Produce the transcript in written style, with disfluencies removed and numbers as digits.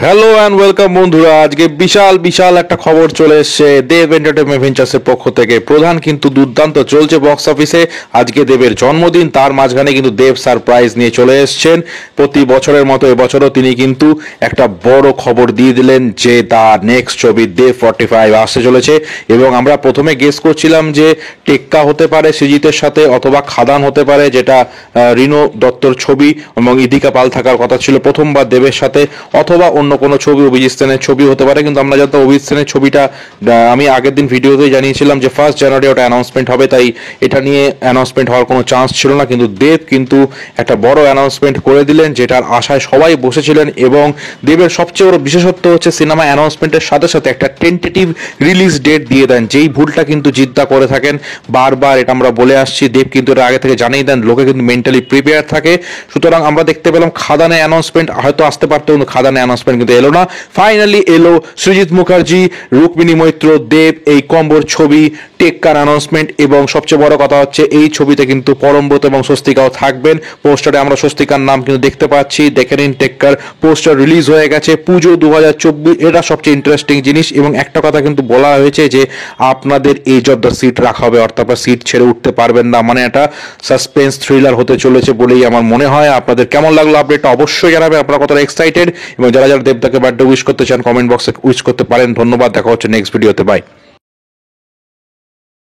Hello and welcome বন্ধুরা। আজকে বিশাল বিশাল একটা খবর চলে এসেছে দেব এন্টারটেইনমেন্ট ভেঞ্চার্সের পক্ষ থেকে। প্রধান কিন্তু দুর্দান্ত চলছে বক্স অফিসে। আজকে দেবের জন্মদিন, তার মাঝখানে কিন্তু দেব সারপ্রাইজ নিয়ে চলে এসেছেন। প্রতি বছরের মতো এবছরও তিনি কিন্তু একটা বড় খবর দিয়ে দিলেন যে তার নেক্সট ছবি দেব 45 আসতে চলেছে। এবং আমরা প্রথমে গেস করছিলাম যে টেক্কা হতে পারে সৃজিতের সাথে, অথবা খাদান হতে পারে, যেটা রিনো দত্তর ছবি এবং ইদিকা পাল থাকার কথা ছিল প্রথমবার দেবের সাথে, অথবা অন্য কোনো ছবি অভিজিৎ সেনের ছবি হতে পারে। কিন্তু আমরা জানতাম অভিজিৎ সেনের ছবিটা, আমি আগের দিন ভিডিওতেই জানিয়েছিলাম যে 1 জানুয়ারি ওটা অ্যানাউন্সমেন্ট হবে, তাই এটা নিয়ে অ্যানাউন্সমেন্ট হওয়ার কোনো চান্স ছিল না। কিন্তু দেব কিন্তু একটা বড় অ্যানাউন্সমেন্ট করে দিলেন, যেটার আশায় সবাই বসেছিলেন। এবং দেবের সবচেয়ে বড় বিশেষত্ব হচ্ছে সিনেমা অ্যানাউন্সমেন্টের সাথে সাথে একটা টেন্টেটিভ রিলিজ ডেট দিয়ে দেন, যেই ভুলটা কিন্তু জিদ্দা করে থাকেন বারবার। এটা আমরা বলে আসছি, দেব কিন্তু এটা আগে থেকে জানিয়ে দেন, লোকে কিন্তু মেন্টালি প্রিপেয়ার থাকে। সুতরাং আমরা দেখতে পেলাম খাদানে অ্যানাউন্সমেন্ট হয়তো আসতে পারতো, কিন্তু খাদানে অ্যানাউন্সমেন্ট কিন্তু এলো না। ফাইনালি এলো সৃজিত মুখার্জি, রুক্মিণী মৈত্র, দেব, এই কম্বোর ছবি, টেক্কার অ্যানাউন্সমেন্ট। এবং সবচেয়ে বড় কথা হচ্ছে এই ছবিতে কিন্তু পরমব্রত এবং স্বস্তিকাও থাকবেন। পোস্টারে আমরা স্বস্তিকার নাম কিন্তু দেখতে পাচ্ছি। দেখে নিন, টেক্কার পোস্টার রিলিজ হয়ে গেছে। পুজো 2024, এটা সবচেয়ে ইন্টারেস্টিং জিনিস। এবং একটা কথা কিন্তু বলা হয়েছে যে আপনাদের এজ অফ দ্য সিট রাখা হবে, অর্থাৎ আপনারা সিট ছেড়ে উঠতে পারবেন না। মানে একটা সাসপেন্স থ্রিলার হতে চলেছে বলেই আমার মনে হয়। আপনাদের কেমন লাগলো আপডেটটা অবশ্যই জানাবেন, আপনারা কতটা এক্সাইটেড। এবং যারা যারা দেবদাকে বার্থডে উইশ করতে চান কমেন্ট বক্সে উইশ করতে পারেন। ধন্যবাদ, দেখা হচ্ছে নেক্সট ভিডিওতে, বাই।